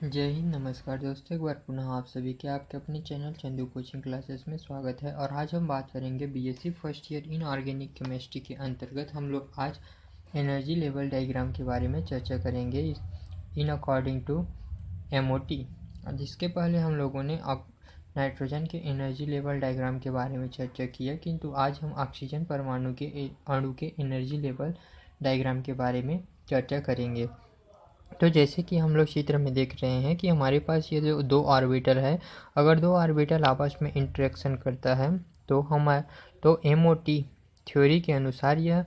जय हिंद। नमस्कार दोस्तों, एक बार पुनः आप सभी के आपके अपने चैनल चंदू कोचिंग क्लासेस में स्वागत है। और आज हम बात करेंगे BSc first year in organic chemistry के अंतर्गत हम लोग आज एनर्जी लेवल डायग्राम के बारे में चर्चा करेंगे इन अकॉर्डिंग टू एमओटी। जिसके पहले हम लोगों ने नाइट्रोजन के एनर्जी लेवल डायग्राम के बारे में चर्चा किया, किंतु आज हम ऑक्सीजन परमाणु के अणु के एनर्जी लेवल डायग्राम के बारे में चर्चा करेंगे। तो जैसे कि हम लोग चित्र में देख रहे हैं कि हमारे पास ये जो दो ऑर्बिटल है, अगर दो ऑर्बिटल आपस में इंटरेक्शन करता है तो एमओटी थ्योरी के अनुसार यह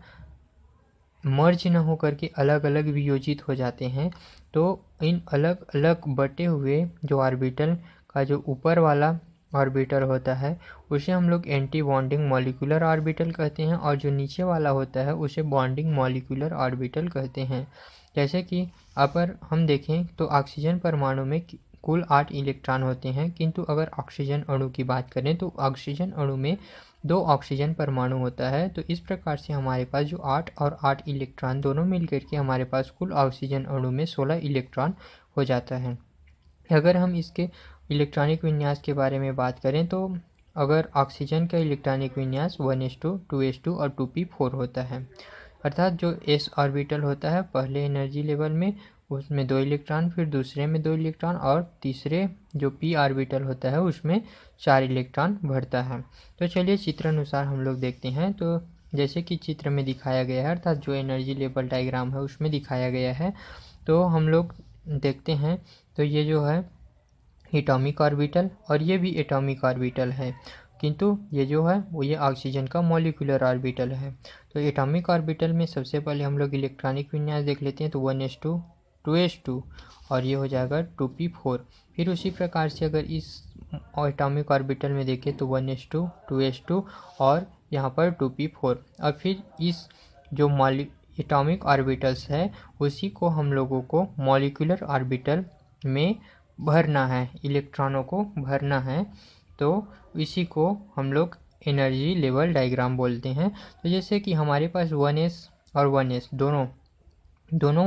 मर्ज न होकर के अलग अलग वियोजित हो जाते हैं। तो इन अलग अलग बटे हुए जो ऑर्बिटल का जो ऊपर वाला ऑर्बिटल होता है उसे हम लोग एंटी बॉन्डिंग मॉलिक्यूलर ऑर्बिटल कहते हैं, और जो नीचे वाला होता है उसे बॉन्डिंग मॉलिक्यूलर ऑर्बिटल कहते हैं। जैसे कि अगर हम देखें तो ऑक्सीजन परमाणु में कुल 8 इलेक्ट्रॉन होते हैं, किंतु अगर ऑक्सीजन अणु की बात करें तो ऑक्सीजन अणु में 2 ऑक्सीजन परमाणु होता है। तो इस प्रकार से हमारे पास जो 8 और 8 इलेक्ट्रॉन दोनों मिलकर के हमारे पास कुल ऑक्सीजन अणु में 16 इलेक्ट्रॉन हो जाता है। अगर हम इसके इलेक्ट्रॉनिक विन्यास के बारे में बात करें तो अगर ऑक्सीजन का इलेक्ट्रॉनिक विन्यास 1s2, 2s2 और 2p4 होता है, अर्थात जो s ऑर्बिटल होता है पहले एनर्जी लेवल में उसमें 2 इलेक्ट्रॉन, फिर दूसरे में 2 इलेक्ट्रॉन और तीसरे जो p ऑर्बिटल होता है उसमें 4 इलेक्ट्रॉन भरता है। तो चलिए चित्र अनुसार हम लोग देखते हैं। तो जैसे कि चित्र में दिखाया गया है, अर्थात जो एनर्जी लेवल डायग्राम है उसमें दिखाया गया है, तो हम लोग देखते हैं। तो ये जो है एटॉमिक ऑर्बिटल और ये भी एटॉमिक ऑर्बिटल है, किंतु ये जो है वो ये ऑक्सीजन का मॉलिक्यूलर ऑर्बिटल है। तो एटॉमिक ऑर्बिटल में सबसे पहले हम लोग इलेक्ट्रॉनिक विन्यास देख लेते हैं। तो 1s2, 2s2 और ये हो जाएगा 2p4। फिर उसी प्रकार से अगर इस एटॉमिक ऑर्बिटल में देखें तो 1s2, 2s2 और यहाँ पर 2p4। और फिर इस जो एटॉमिक ऑर्बिटल्स है उसी को हम लोगों को मॉलिक्यूलर ऑर्बिटल में भरना है, इलेक्ट्रॉनों को भरना है। तो इसी को हम लोग एनर्जी लेवल डायग्राम बोलते हैं। तो जैसे कि हमारे पास 1s और 1s दोनों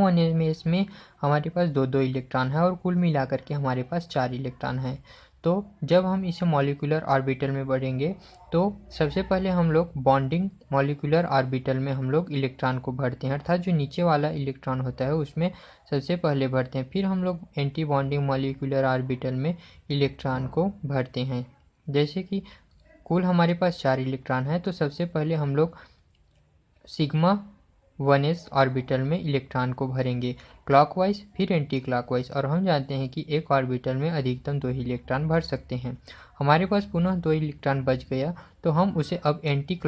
1s में हमारे पास 2-2 इलेक्ट्रॉन है और कुल मिलाकर के हमारे पास 4 इलेक्ट्रॉन है। तो जब हम इसे मॉलिक्यूलर ऑर्बिटल में बढ़ेंगे तो सबसे पहले हम लोग बॉन्डिंग मॉलिक्यूलर ऑर्बिटल में हम लोग इलेक्ट्रॉन को भरते हैं, अर्थात जो नीचे वाला इलेक्ट्रॉन होता है उसमें सबसे पहले भरते हैं। फिर हम लोग एंटी बॉन्डिंग मॉलिक्यूलर ऑर्बिटल में इलेक्ट्रॉन को भरते हैं। जैसे कि कुल हमारे पास 4 इलेक्ट्रॉन है, तो सबसे पहले हम लोग सिग्मा 1s ऑर्बिटल में इलेक्ट्रॉन को भरेंगे क्लॉकवाइज, फिर एंटी क्लॉकवाइज। और हम जानते हैं कि एक ऑर्बिटल में अधिकतम 2 ही इलेक्ट्रॉन भर सकते हैं। हमारे पास पुनः 2 इलेक्ट्रॉन बच गया, तो हम उसे अब एंटी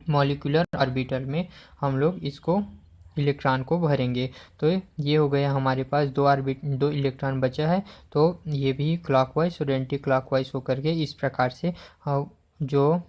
मॉलिक्यूलर ऑर्बिटल में हम लोग इसको इलेक्ट्रॉन को भरेंगे। तो ये हो गया हमारे पास 2 इलेक्ट्रॉन बचा है, तो ये भी क्लॉकवाइज और एंटी क्लॉकवाइज होकर के इस प्रकार से जो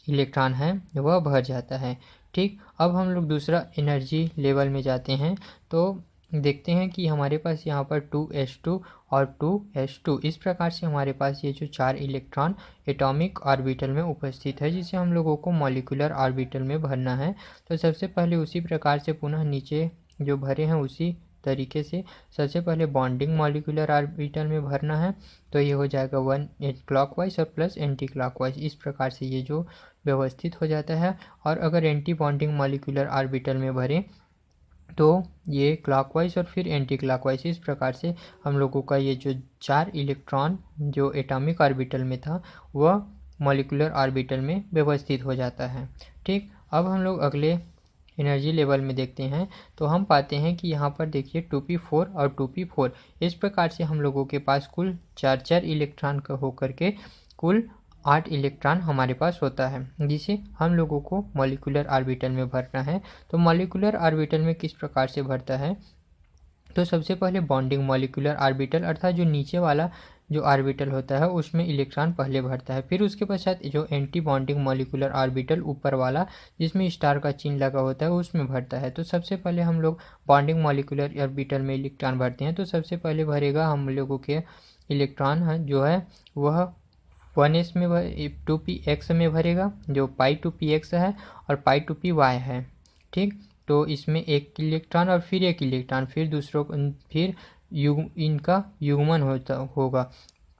इलेक्ट्रॉन है वह भर जाता है। ठीक, अब हम लोग दूसरा एनर्जी लेवल में जाते हैं। तो देखते हैं कि हमारे पास यहाँ पर 2s2 और 2s2 इस प्रकार से हमारे पास ये जो 4 इलेक्ट्रॉन एटॉमिक ऑर्बिटल में उपस्थित है, जिसे हम लोगों को मॉलिक्यूलर ऑर्बिटल में भरना है। तो सबसे पहले उसी प्रकार से पुनः नीचे जो भरे हैं उसी तरीके से सबसे पहले बॉन्डिंग मॉलिक्यूलर ऑर्बिटल में भरना है। तो ये हो जाएगा 1 क्लॉकवाइज और प्लस एंटी क्लॉकवाइज, इस प्रकार से ये जो व्यवस्थित हो जाता है। और अगर एंटी बॉन्डिंग मॉलिक्यूलर ऑर्बिटल में भरें तो ये क्लॉकवाइज और फिर एंटी क्लॉकवाइज, इस प्रकार से हम लोगों का ये जो 4 इलेक्ट्रॉन जो एटॉमिक ऑर्बिटल में था वह मॉलिक्यूलर ऑर्बिटल में व्यवस्थित हो जाता है। ठीक, अब हम लोग अगले एनर्जी लेवल में देखते हैं। तो हम पाते हैं कि यहाँ पर देखिए 2p4 और 2p4 इस प्रकार से हम लोगों के पास कुल 4 इलेक्ट्रॉन का होकर के कुल 8 इलेक्ट्रॉन हमारे पास होता है, जिसे हम लोगों को मॉलिक्यूलर ऑर्बिटल में भरना है। तो मॉलिक्यूलर ऑर्बिटल में किस प्रकार से भरता है, तो सबसे पहले बॉन्डिंग मॉलिक्यूलर ऑर्बिटल अर्थात जो नीचे वाला जो ऑर्बिटल होता है उसमें इलेक्ट्रॉन पहले भरता है। फिर उसके पश्चात जो एंटी बॉन्डिंग मॉलिक्यूलर ऑर्बिटल ऊपर वाला जिसमें स्टार का चिन्ह लगा होता है उसमें भरता है। तो सबसे पहले हम लोग बॉन्डिंग मॉलिक्यूलर ऑर्बिटल में इलेक्ट्रॉन भरते हैं। तो सबसे पहले भरेगा हम लोगों के इलेक्ट्रॉन है जो है वह 1s में 2px में भरेगा, जो π2px है और π2py है। ठीक, तो इसमें एक इलेक्ट्रॉन और फिर एक इलेक्ट्रॉन, फिर फिर इनका युग्मन होगा।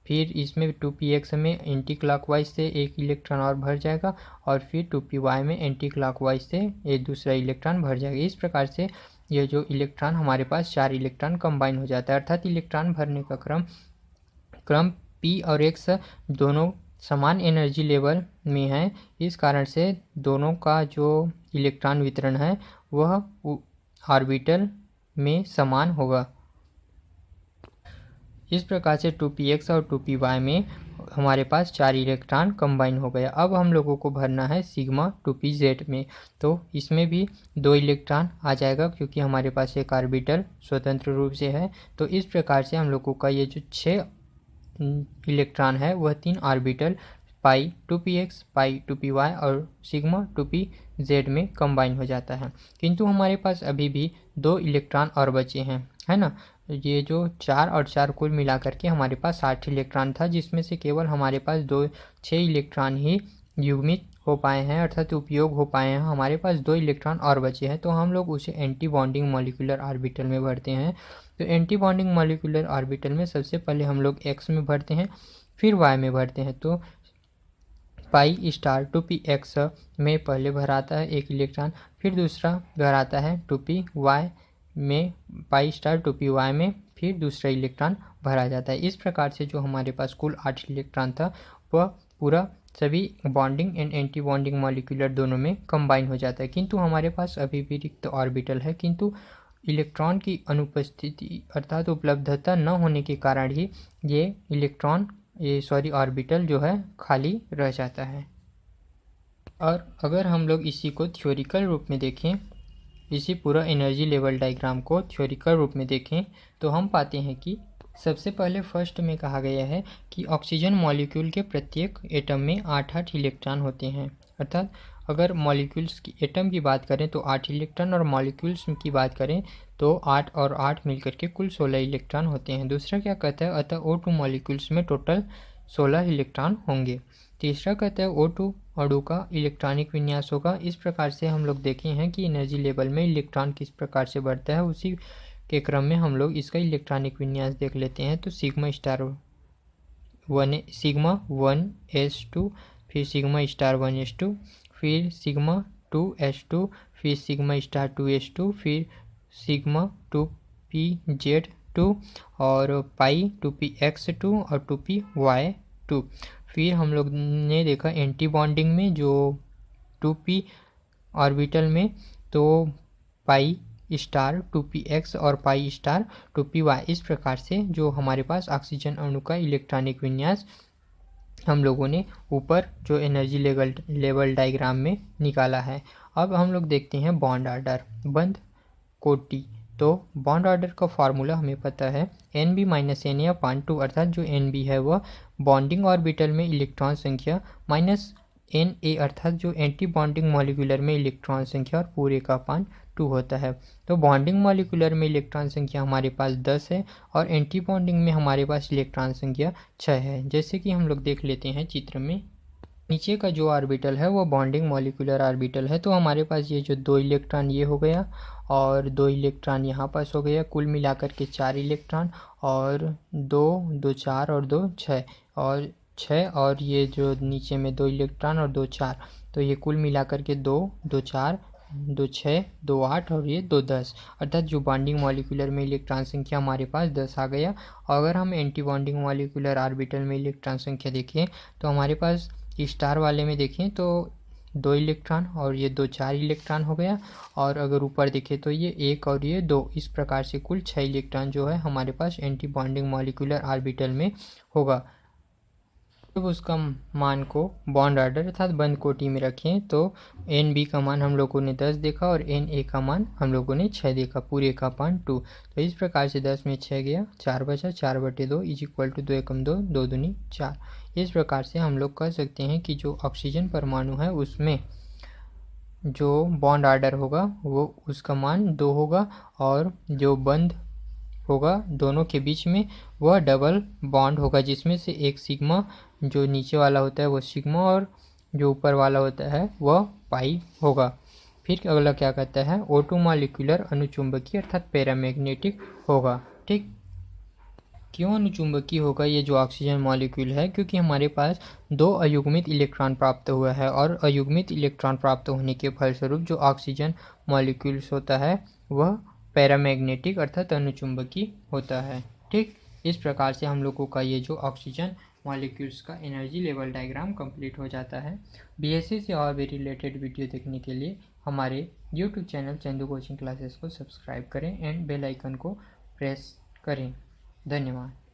फिर इसमें 2px में एंटी क्लॉकवाइज से एक इलेक्ट्रॉन और भर जाएगा और फिर 2py में एंटी क्लॉकवाइज से एक दूसरा इलेक्ट्रॉन भर जाएगा। इस प्रकार से यह जो इलेक्ट्रॉन हमारे पास 4 इलेक्ट्रॉन कंबाइन हो जाता है, अर्थात इलेक्ट्रॉन भरने का क्रम p और x दोनों समान एनर्जी लेवल में है। इस कारण से दोनों का जो इलेक्ट्रॉन वितरण है वह ऑर्बिटल में समान होगा। इस प्रकार से 2px और 2py में हमारे पास 4 इलेक्ट्रॉन कंबाइन हो गया। अब हम लोगों को भरना है सिग्मा 2pz में, तो इसमें भी 2 इलेक्ट्रॉन आ जाएगा क्योंकि हमारे पास एक ऑर्बिटल स्वतंत्र रूप से है। तो इस प्रकार से हम लोगों का ये जो 6 इलेक्ट्रॉन है वह 3 ऑर्बिटल पाई 2px, पाई 2py और सिग्मा 2pz में कंबाइन हो जाता है। किंतु हमारे पास अभी भी 2 इलेक्ट्रॉन और बचे हैं, है ना। ये जो 4 और 4 कुल मिलाकर के हमारे पास 8 इलेक्ट्रॉन था, जिसमें से केवल हमारे पास 6 इलेक्ट्रॉन ही युग्मित हो पाए हैं, अर्थात उपयोग हो पाए हैं। हमारे पास 2 इलेक्ट्रॉन और बचे हैं, तो हम लोग उसे एंटी बॉन्डिंग मॉलिक्यूलर ऑर्बिटल में भरते हैं। तो एंटी बॉन्डिंग मॉलिक्यूलर ऑर्बिटल में सबसे पहले हम लोग x में भरते हैं, फिर y में भरते हैं। तो पाई स्टार 2px में पहले भराता है एक इलेक्ट्रॉन, फिर दूसरा भराता है 2py में, पाई स्टार 2py में फिर दूसरा इलेक्ट्रॉन भरा जाता है। इस प्रकार से जो हमारे पास कुल 8 इलेक्ट्रॉन था वह पूरा सभी bonding and anti bonding molecular दोनों में कंबाइन हो जाता है। किंतु हमारे पास अभी भी रिक्त ऑर्बिटल है, किंतु इलेक्ट्रॉन की अनुपस्थिति अर्थात उपलब्धता न होने के कारण ही ये ऑर्बिटल जो है खाली रह जाता है। और अगर हम लोग इसी को थ्योरिकल रूप में देखें, इसी पूरा एनर्जी लेवल डायग्राम को थ्योरिकल रूप में देखें, तो हम पाते हैं कि सबसे पहले फर्स्ट में कहा गया है कि ऑक्सीजन मॉलिक्यूल के प्रत्येक एटम में 8-8 इलेक्ट्रॉन होते हैं। अर्थात अगर मॉलिक्यूल्स की एटम की बात करें तो 8 इलेक्ट्रॉन और मॉलिक्यूल्स की बात करें तो 8 और 8 मिलकर के कुल 16 इलेक्ट्रॉन होते हैं। दूसरा क्या कहता है, अतः O2 मॉलिक्यूल्स में टोटल 16 इलेक्ट्रॉन होंगे। तीसरा कहता है O2 अणु का इलेक्ट्रॉनिक विन्यास होगा। इस प्रकार से हम लोग देखे हैं कि एनर्जी लेवल में इलेक्ट्रॉन किस प्रकार से बढ़ता है, उसी के क्रम में हम लोग इसका इलेक्ट्रॉनिक विन्यास देख लेते हैं। तो सिग्मा 1s2, फिर सिग्मा 1s2, फिर सिग्मा 2s2, फिर सिग्मा 2s2, फिर सिग्मा 2pz2 और पाई 2px2 और 2py2। फिर हम लोग ने देखा एंटी बॉन्डिंग में जो 2p ऑर्बिटल में तो पाई स्टार 2px और पाई स्टार 2py। इस प्रकार से जो हमारे पास ऑक्सीजन अणु का इलेक्ट्रॉनिक विन्यास हम लोगों ने ऊपर जो एनर्जी लेवल डायग्राम में निकाला है। अब हम लोग देखते हैं बॉन्ड ऑर्डर, बंद कोटि। तो बॉन्ड ऑर्डर का फॉर्मूला हमें पता है NB-Na/2, अर्थात जो NB है वह बॉन्डिंग ऑर्बिटल में इलेक्ट्रॉन संख्या माइनस Na अर्थात जो एंटी बॉन्डिंग मॉलिक्यूलर में इलेक्ट्रॉन संख्या और पूरे का अपान 2 होता है। तो बॉन्डिंग मॉलिक्यूलर में इलेक्ट्रॉन संख्या हमारे पास 10 है और एंटी बॉन्डिंग में हमारे पास इलेक्ट्रॉन संख्या 6 है। जैसे कि हम लोग देख लेते हैं चित्र में, नीचे का जो ऑर्बिटल है वो बॉन्डिंग मॉलिक्यूलर ऑर्बिटल है। तो हमारे पास ये जो 2 इलेक्ट्रॉन ये हो गया और 2 इलेक्ट्रॉन यहाँ पास हो गया, कुल मिलाकर के 4 इलेक्ट्रॉन और 2 4 और 2 6 और 6 और ये जो नीचे में 2 इलेक्ट्रॉन और 2 4, तो ये कुल मिलाकर के 2 2 4 2 6 2 8 और ये 2 10, अर्थात जो बॉन्डिंग मॉलिक्यूलर में इलेक्ट्रॉन संख्या हमारे पास 10 आ गया। और अगर हम एंटी बॉन्डिंग मॉलिक्यूलर ऑर्बिटल में इलेक्ट्रॉन संख्या देखें तो हमारे पास स्टार वाले में देखें तो 2 इलेक्ट्रॉन और ये 2 4 इलेक्ट्रॉन हो गया, और अगर ऊपर देखें तो ये 1 और ये 2, इस प्रकार से कुल 6 इलेक्ट्रॉन जो है हमारे पास एंटी बॉन्डिंग मॉलिक्यूलर ऑर्बिटल में होगा। जब उसका मान को बॉन्ड ऑर्डर अर्थात बंद कोटि में रखें तो NB का मान हम लोगों ने 10 देखा और Na का मान हम लोगों ने 6 देखा, पूरे का अपान 2। तो इस प्रकार से 10 में 6 गया, 4 बचा, 4/2 = 2 एकम 2, 2 दूनी 4। इस प्रकार से हम लोग कह सकते हैं कि जो ऑक्सीजन परमाणु है उसमें जो बॉन्ड ऑर्डर होगा वो उसका मान 2 होगा और जो बंद होगा दोनों के बीच में वह डबल बॉन्ड होगा, जिसमें से एक सिग्मा जो नीचे वाला होता है वो सिग्मा और जो ऊपर वाला होता है वह पाई होगा। फिर अगला क्या कहता है, O2 मॉलिक्यूलर अनुचुंबकीय अर्थात पैरामैग्नेटिक होगा। ठीक, क्यों अनुचुंबकीय होगा ये जो ऑक्सीजन मॉलिक्यूल है, क्योंकि हमारे पास 2 अयुग्मित इलेक्ट्रॉन प्राप्त हुआ है और अयुग्मित इलेक्ट्रॉन प्राप्त होने के फलस्वरूप जो ऑक्सीजन मॉलिक्यूल्स होता है वह पैरामैग्नेटिक अर्थात अनुचुंबकीय होता है। ठीक, इस प्रकार से हम लोगों का ये जो ऑक्सीजन मॉलिक्यूल्स का एनर्जी लेवल डायग्राम कंप्लीट हो जाता है। बीएससी से और भी रिलेटेड वीडियो देखने के लिए हमारे YouTube channel Chandu coaching classes को सब्सक्राइब करें एंड बेल आइकन को प्रेस करें। धन्यवाद।